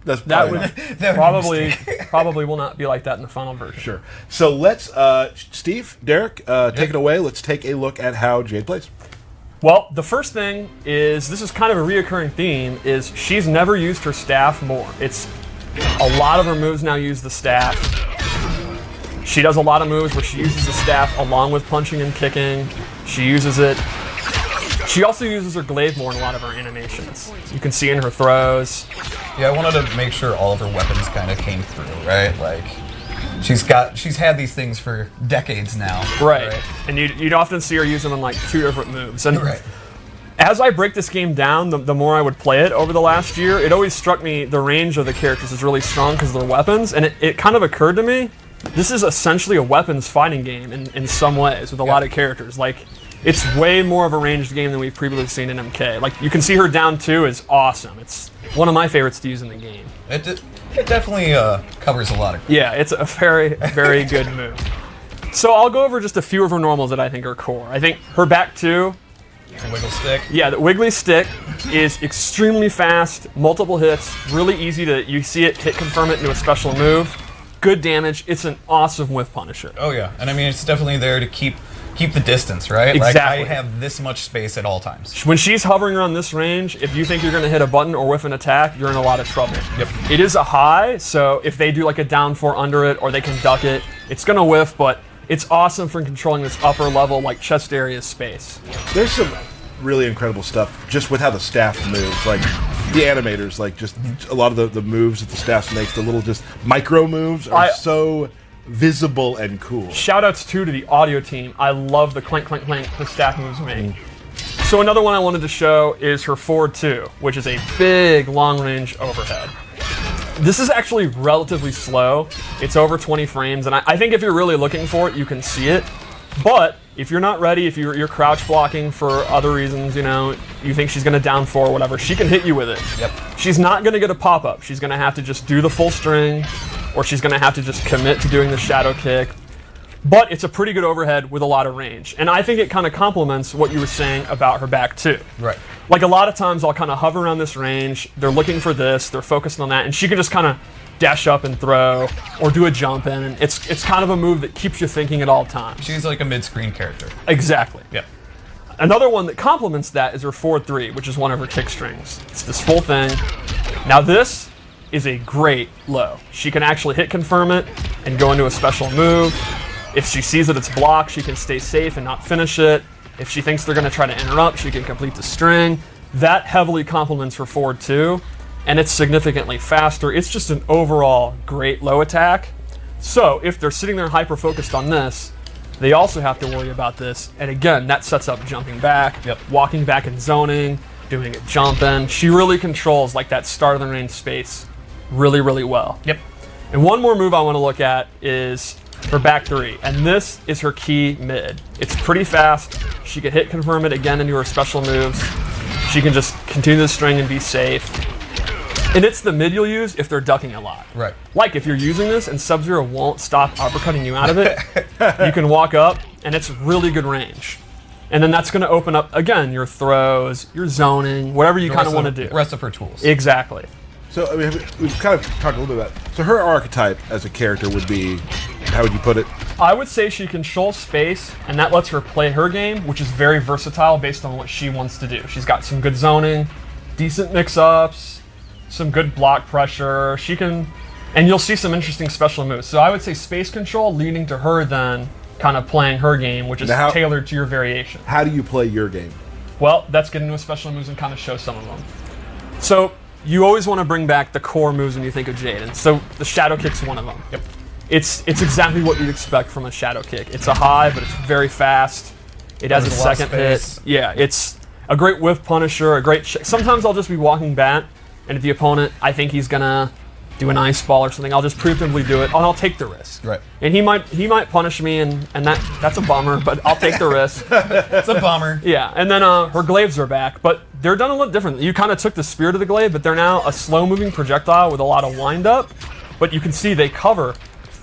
that would probably will not be like that in the final version. Sure. So let's, Steve, Derek, take it away. Let's take a look at how Jade plays. Well, the first thing is, this is kind of a reoccurring theme, is she's never used her staff more. It's a lot of her moves now use the staff. She does a lot of moves where she uses the staff along with punching and kicking. She uses it. She also uses her glaive more in a lot of her animations. You can see in her throws. Yeah, I wanted to make sure all of her weapons kind of came through, right? Like, she's had these things for decades now. Right. And you'd often see her use them in like 2 different moves. And right. As I break this game down, the more I would play it over the last year, it always struck me the range of the characters is really strong because of their weapons. And it kind of occurred to me, this is essentially a weapons fighting game in some ways with a lot of characters. Like, it's way more of a ranged game than we've previously seen in MK. Like, you can see her down 2 is awesome. It's one of my favorites to use in the game. It definitely covers a lot of ground. Yeah, it's a very, very good move. So I'll go over just a few of her normals that I think are core. I think her back 2. The wiggle stick. Yeah, the wiggly stick is extremely fast, multiple hits, really easy to, you see it, hit confirm it into a special move. Good damage. It's an awesome whiff punisher. Oh yeah, and I mean it's definitely there to keep the distance, right? Exactly. Like I have this much space at all times. When she's hovering around this range, if you think you're going to hit a button or whiff an attack, you're in a lot of trouble. Yep. It is a high, so if they do like a down 4 under it or they can duck it, it's going to whiff, but it's awesome for controlling this upper level like chest area space. There's some really incredible stuff just with how the staff moves. Like the animators, like just a lot of the moves that the staff makes, the little just micro moves are so visible and cool. Shoutouts too to the audio team. I love the clank, clank, clank her staff moves make. So another one I wanted to show is her forward 2, which is a big long-range overhead. This is actually relatively slow. It's over 20 frames, and I think if you're really looking for it, you can see it. But if you're not ready, if you're crouch blocking for other reasons, you know, you think she's going to down 4 or whatever, she can hit you with it. Yep. She's not going to get a pop-up. She's going to have to just do the full string, or she's going to have to just commit to doing the shadow kick. But it's a pretty good overhead with a lot of range. And I think it kind of complements what you were saying about her back too. Right. Like a lot of times I'll kind of hover around this range, they're looking for this, they're focused on that, and she can just kind of dash up and throw, or do a jump in, and it's kind of a move that keeps you thinking at all times. She's like a mid-screen character. Exactly. Yep. Another one that complements that is her forward 3, which is one of her kick strings. It's this full thing. Now this is a great low. She can actually hit confirm it and go into a special move. If she sees that it's blocked, she can stay safe and not finish it. If she thinks they're going to try to interrupt, she can complete the string. That heavily complements her forward 2, and it's significantly faster. It's just an overall great low attack. So if they're sitting there hyper-focused on this, they also have to worry about this. And again, that sets up jumping back, walking back and zoning, doing a jump in. She really controls like that start of the range space really, really well. Yep. And one more move I want to look at is her back 3, and this is her key mid. It's pretty fast. She can hit confirm it again into her special moves. She can just continue the string and be safe. And it's the mid you'll use if they're ducking a lot. Right. Like if you're using this and Sub-Zero won't stop uppercutting you out of it, you can walk up and it's really good range. And then that's going to open up, again, your throws, your zoning, whatever you kind of want to do. The rest of her tools. Exactly. So I mean, we've kind of talked a little bit about it. So her archetype as a character would be, how would you put it? I would say she controls space, and that lets her play her game, which is very versatile based on what she wants to do. She's got some good zoning, decent mix-ups, some good block pressure. She can, and you'll see some interesting special moves. So I would say space control leading to her then kind of playing her game, which is tailored to your variation. How do you play your game? Well, that's get into a special moves and kind of show some of them. So you always want to bring back the core moves when you think of Jade, and so the shadow kick's one of them. Yep. It's exactly what you'd expect from a shadow kick. It's a high, but it's very fast. It has a second hit. Yeah, it's a great whiff punisher, a great sometimes I'll just be walking back, and if the opponent, I think he's gonna do an ice ball or something, I'll just preemptively do it, and I'll take the risk. Right. And he might punish me, and that's a bummer, but I'll take the risk. It's a bummer. Yeah, and then her glaives are back, but they're done a little differently. You kind of took the spirit of the glaive, but they're now a slow-moving projectile with a lot of wind-up, but you can see they cover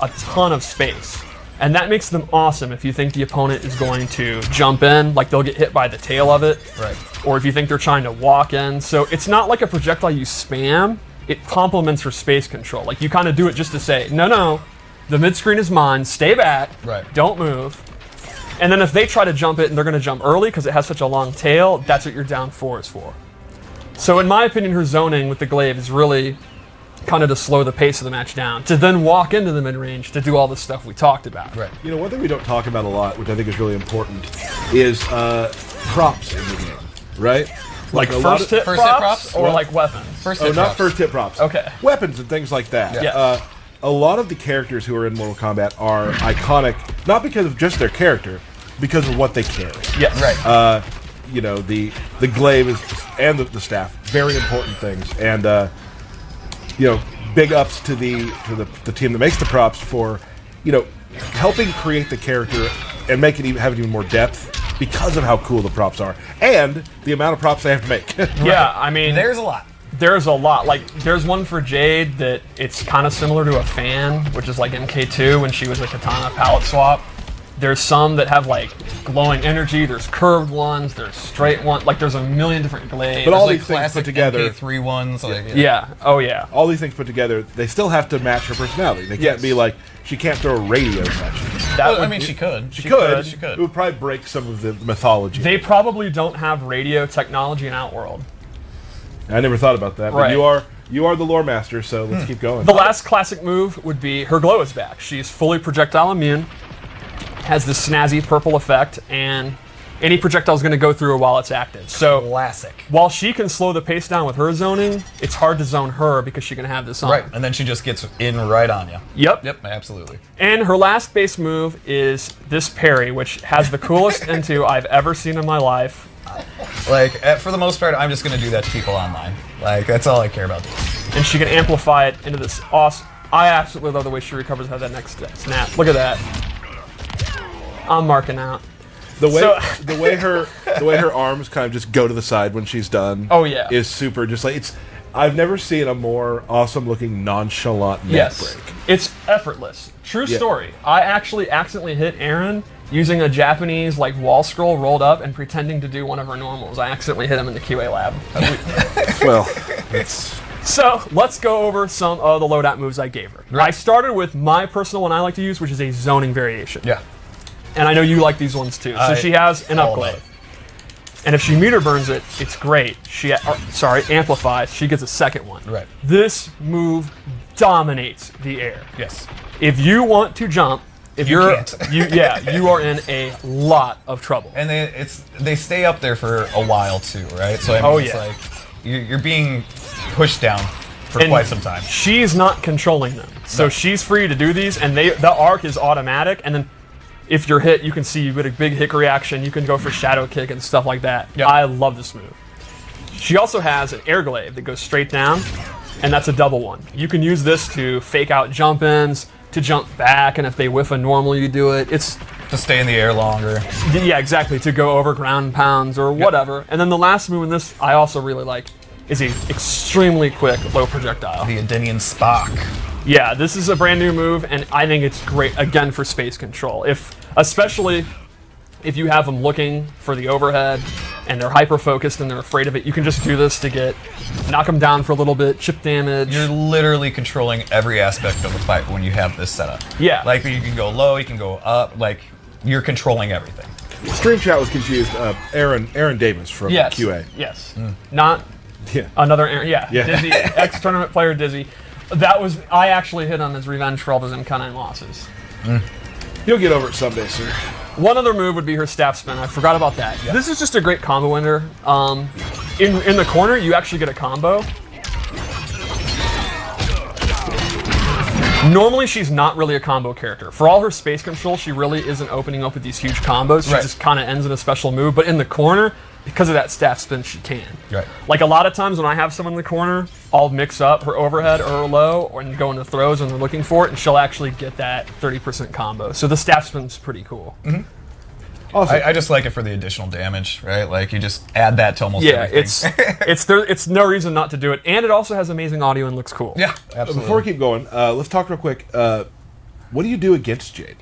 a ton of space. And that makes them awesome if you think the opponent is going to jump in, like they'll get hit by the tail of it. Right. Or if you think they're trying to walk in. So it's not like a projectile you spam. it complements her space control. Like, you kind of do it just to say, no, the mid-screen is mine, stay back, don't move. And then if they try to jump it and they're going to jump early because it has such a long tail, that's what your down 4 is for. So in my opinion, her zoning with the glaive is really kind of to slow the pace of the match down, to then walk into the mid-range to do all the stuff we talked about. Right. You know, one thing we don't talk about a lot, which I think is really important, is props in the game, right? Like first hit props or like weapons? First hit not props. first hit props. Okay. Weapons and things like that. Yeah. A lot of the characters who are in Mortal Kombat are iconic, not because of just their character, because of what they carry. Yes. Right. You know, the glaive and the staff, very important things. And you know, big ups to the team that makes the props for, you know, helping create the character and make it have even more depth because of how cool the props are and the amount of props they have to make. Yeah, I mean, There's a lot. There's a lot. Like, there's one for Jade that it's kind of similar to a fan, which is like MK2 when she was a katana palette swap. There's some that have like glowing energy. There's curved ones. There's straight ones. Like, there's a million different glaives. But all Like these things classic put together, MK3 ones. Like, yeah. Oh yeah. all these things put together, they still have to match her personality. They can't be like, she can't throw radios at you. That I would mean, be- she could. She could. She could. It would probably break some of the mythology. They probably don't have radio technology in Outworld. I never thought about that. But Right. you are the lore master, so let's keep going. The last classic move would be her glow is back. She's fully projectile immune, has this snazzy purple effect, and any projectile is going to go through her while it's active. So Classic. while she can slow the pace down with her zoning, it's hard to zone her because she can have this on. Right. And then she just gets in right on you. Yep. Yep, absolutely. And her last base move is this parry, which has the coolest into I've ever seen in my life. Like, for the most part, I'm just going to do that to people online. Like, that's all I care about doing. And she can amplify it into this awesome... I absolutely love the way she recovers out of that next snap. Look at that. I'm marking out. The way her arms kind of just go to the side when she's done. Oh, yeah. Is super. Just like I've never seen a more awesome looking nonchalant neck break. It's effortless. True story. I actually accidentally hit Aaron using a Japanese like wall scroll rolled up and pretending to do one of her normals. I accidentally hit him in the QA lab. Well, it's So let's go over some of the loadout moves I gave her. I started with my personal one I like to use, which is a zoning variation. Yeah. And I know you like these ones too. So she has an all about upglaive. And if she meter burns it, it's great. She amplifies. She gets a second one. Right. This move dominates the air. Yes. If you want to jump, You can't. you are in a lot of trouble. And they stay up there for a while too, right? So I mean, it's like you're being pushed down for And quite some time. She's not controlling them, so she's free to do these, and the arc is automatic. And then if you're hit, you can see you get a big hick reaction. You can go for shadow kick and stuff like that. Yep. I love this move. She also has an air glaive that goes straight down, and that's a double one. You can use this to fake out jump ins, to jump back, and if they whiff a normal, you do it. It's To stay in the air longer. yeah, exactly, to go over ground and pounds or whatever. And then the last move in this I also really like is a extremely quick low projectile. The Adenian Spock. Yeah, this is a brand new move, and I think it's great again for space control. Especially if you have them looking for the overhead and they're hyper focused and they're afraid of it, you can just do this to knock them down for a little bit, chip damage. You're literally controlling every aspect of the fight when you have this setup. Yeah. Like, you can go low, you can go up, like, you're contrololling everything. Stream Chat was confused. Aaron Davis from QA. Yes. Not Yeah. another Aaron. Yeah. Yeah. Dizzy, ex-tournament player Dizzy. I actually hit him as revenge for all those MK9 losses. You'll get over it someday, sir. One other move would be her staff spin. I forgot about that. Yeah. This is just a great combo ender. In the corner, you actually get a combo. Normally, she's not really a combo character. For all her space control, she really isn't opening up with these huge combos. She just kind of ends in a special move. But in the corner, because of that staff spin, she can. Right. Like a lot of times when I have someone in the corner, I'll mix up her overhead or her low and go into throws when they're looking for it, and she'll actually get that 30% combo. So the staff spin's pretty cool. Mm-hmm. Awesome. I just like it for the additional damage, right? Like, you just add that to almost everything. it's no reason not to do it, and it also has amazing audio and looks cool. Yeah, absolutely. Before we keep going, let's talk real quick. What do you do against Jade?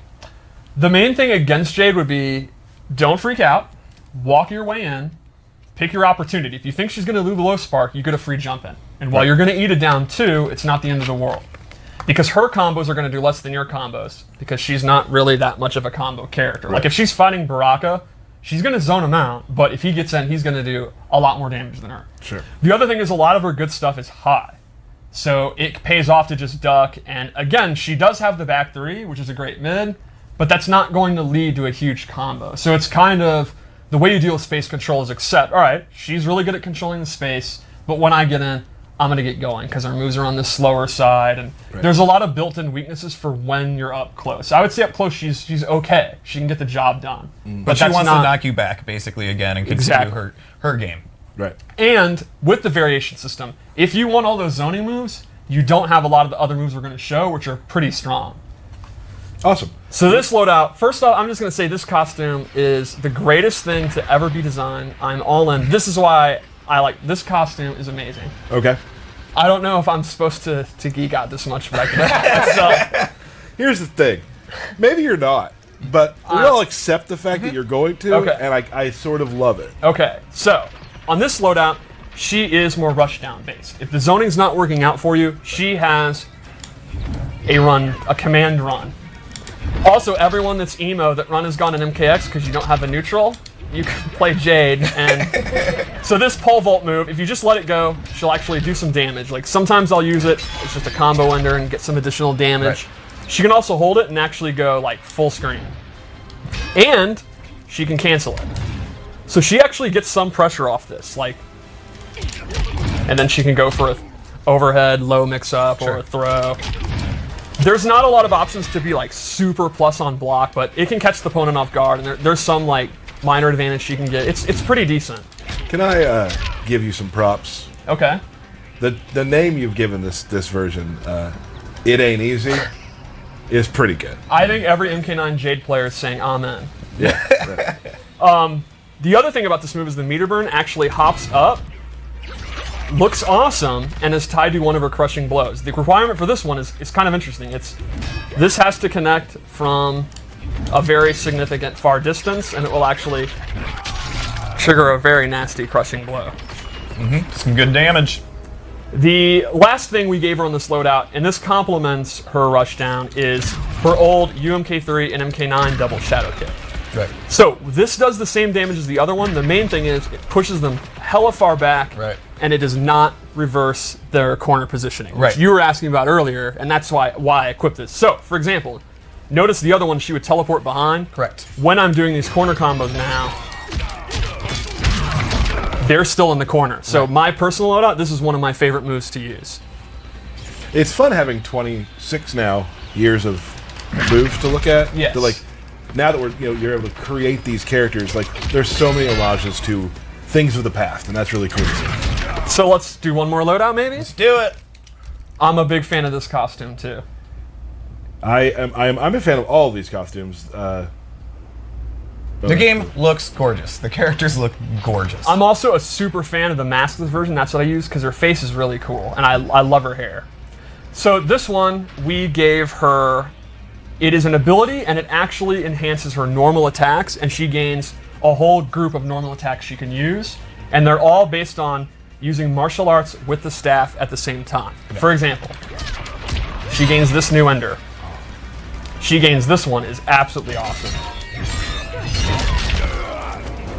The main thing against Jade would be don't freak out, walk your way in, pick your opportunity. If you think she's going to do the low spark, you get a free jump in. And while you're going to eat it down 2, it's not the end of the world. Because her combos are going to do less than your combos, because she's not really that much of a combo character. Right. Like if she's fighting Baraka, she's going to zone him out, but if he gets in, he's going to do a lot more damage than her. Sure. The other thing is a lot of her good stuff is high. So it pays off to just duck, and again, she does have the back 3, which is a great mid, but that's not going to lead to a huge combo. So it's kind of, the way you deal with space control is accept, all right, she's really good at controlling the space, but when I get in, I'm going to get going because our moves are on the slower side, and there's a lot of built-in weaknesses for when you're up close. I would say up close, she's okay. She can get the job done. But she wants to knock you back, basically, again, and continue her game. Right. And with the variation system, if you want all those zoning moves, you don't have a lot of the other moves we're going to show, which are pretty strong. Awesome. So this loadout, first off, I'm just going to say this costume is the greatest thing to ever be designed. I'm all in. This is why I like this costume. Is amazing. Okay. I don't know if I'm supposed to geek out this much, but I can. So, here's the thing. Maybe you're not, but we all accept the fact that you're going to, Okay. and I sort of love it. okay, so on this loadout, she is more rushdown based. If the zoning's not working out for you, she has a command run. Also, everyone that's emo that run has gone in MKX because you don't have a neutral, you can play Jade, and so this pole vault move, if you just let it go, she'll actually do some damage. Like sometimes I'll use it, it's just a combo ender and get some additional damage. Right. She can also hold it and actually go like full screen. And she can cancel it. So she actually gets some pressure off this, like, and then she can go for a overhead, low mix-up, or a throw. There's not a lot of options to be like super plus on block, but it can catch the opponent off guard, and there's some like minor advantage she can get. It's pretty decent. Can I give you some props? Okay. The name you've given this version, It Ain't Easy, is pretty good. I think every MK9 Jade player is saying amen. Yeah. Right. The other thing about this move is the meter burn actually hops up, looks awesome, and is tied to one of her crushing blows. The requirement for this one is kind of interesting. This has to connect from a very significant far distance, and it will actually trigger a very nasty crushing blow. Some good damage. The last thing we gave her on this loadout, and this complements her rushdown, is her old UMK3 and MK9 double shadow kick. Right. So this does the same damage as the other one. The main thing is it pushes them hella far back, and it does not reverse their corner positioning, which you were asking about earlier, and that's why I equipped this. So, for example, notice the other one, she would teleport behind. Correct. When I'm doing these corner combos now, they're still in the corner. So my personal loadout, this is one of my favorite moves to use. It's fun having 26 now years of moves to look at. Yes. To like, now that you're able to create these characters, like there's so many homages to things of the past, and that's really cool to see. So let's do one more loadout, maybe? Let's do it. I'm a big fan of this costume too. I'm a fan of all of these costumes. The game looks gorgeous. The characters look gorgeous. I'm also a super fan of the maskless version. That's what I use because her face is really cool, and I love her hair. So this one, we gave her, it is an ability, and it actually enhances her normal attacks, and she gains a whole group of normal attacks she can use, and they're all based on using martial arts with the staff at the same time. For example, she gains this new ender. She gains this one, is absolutely awesome.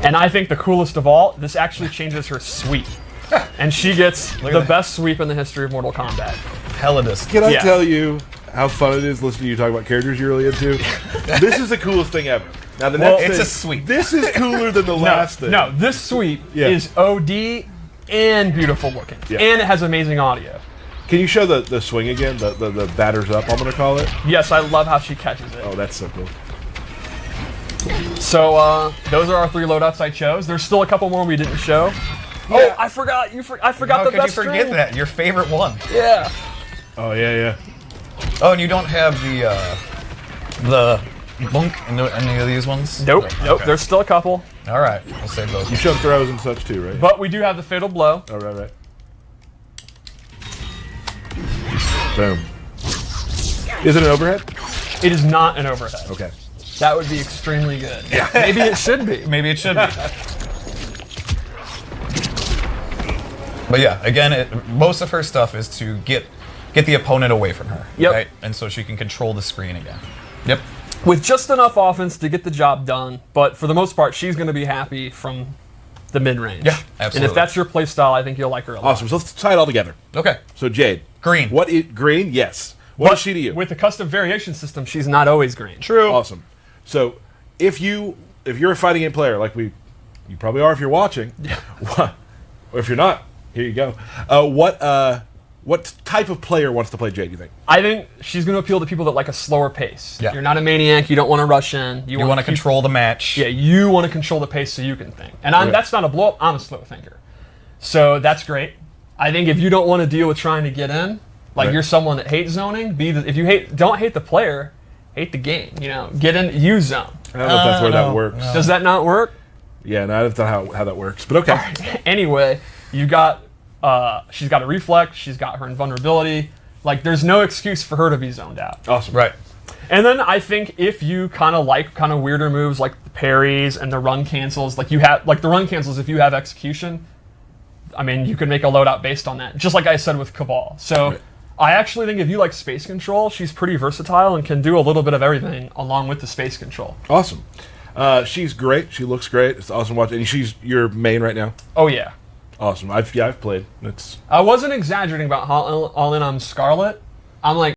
And I think the coolest of all, this actually changes her sweep. And she gets the best sweep in the history of Mortal Kombat. Helladus. Can I tell you how fun it is listening to you talk about characters you're really into? This is the coolest thing ever. Now the next it's thing, a sweep. This is cooler than the last thing. No, this sweep is OD and beautiful looking. Yeah. And it has amazing audio. Can you show the swing again? The batters up, I'm going to call it? Yes, I love how she catches it. Oh, that's so cool. So those are our 3 loadouts I chose. There's still a couple more we didn't show. Yeah. Oh, I forgot. I forgot How the could you best forget string. that? Your favorite one. Yeah. Oh, yeah. Oh, and you don't have the bunk in any of these ones? Nope. Okay. There's still a couple. All right, we'll save those. You showed throws and such too, right? But we do have the fatal blow. Oh, right. Boom. Is it an overhead? It is not an overhead. Okay. That would be extremely good. Yeah. Maybe it should be. Maybe it should be. But yeah, again, most of her stuff is to get the opponent away from her. Yep. Right? And so she can control the screen again. Yep. With just enough offense to get the job done, but for the most part, she's going to be happy from the mid-range. Yeah, absolutely. And if that's your play style, I think you'll like her a lot. Awesome. So let's tie it all together. Okay. So Jade. Green. Green? Yes. What is she to you? With the custom variation system, she's not always green. True. Awesome. So if you're a fighting game player, like you probably are if you're watching, or if you're not, here you go. What type of player wants to play Jade, do you think? I think she's going to appeal to people that like a slower pace. Yeah. You're not a maniac. You don't want to rush in. You want to control the match. Yeah, you want to control the pace so you can think. And Right. that's not a blow-up. I'm a slow thinker. So that's great. I think if you don't want to deal with trying to get in, like Right. you're someone that hates zoning, don't hate the player, hate the game. Get in, use zone. I don't know if that's where that works. no. Does that not work? Yeah, no, I don't know how that works, but okay. Anyway, you got she's got a reflect, she's got her invulnerability. Like there's no excuse for her to be zoned out. Awesome. Right. And then I think if you kind of like weirder moves like the parries and the run cancels, like the run cancels, if you have execution, I mean you could make a loadout based on that. Just like I said with Cabal. So Right. I actually think if you like space control, she's pretty versatile and can do a little bit of everything along with the space control. Awesome. She's great. She looks great. It's awesome watching. And she's your main right now. Oh yeah. Awesome. I've played. I wasn't exaggerating about how all in on Scarlet. I'm like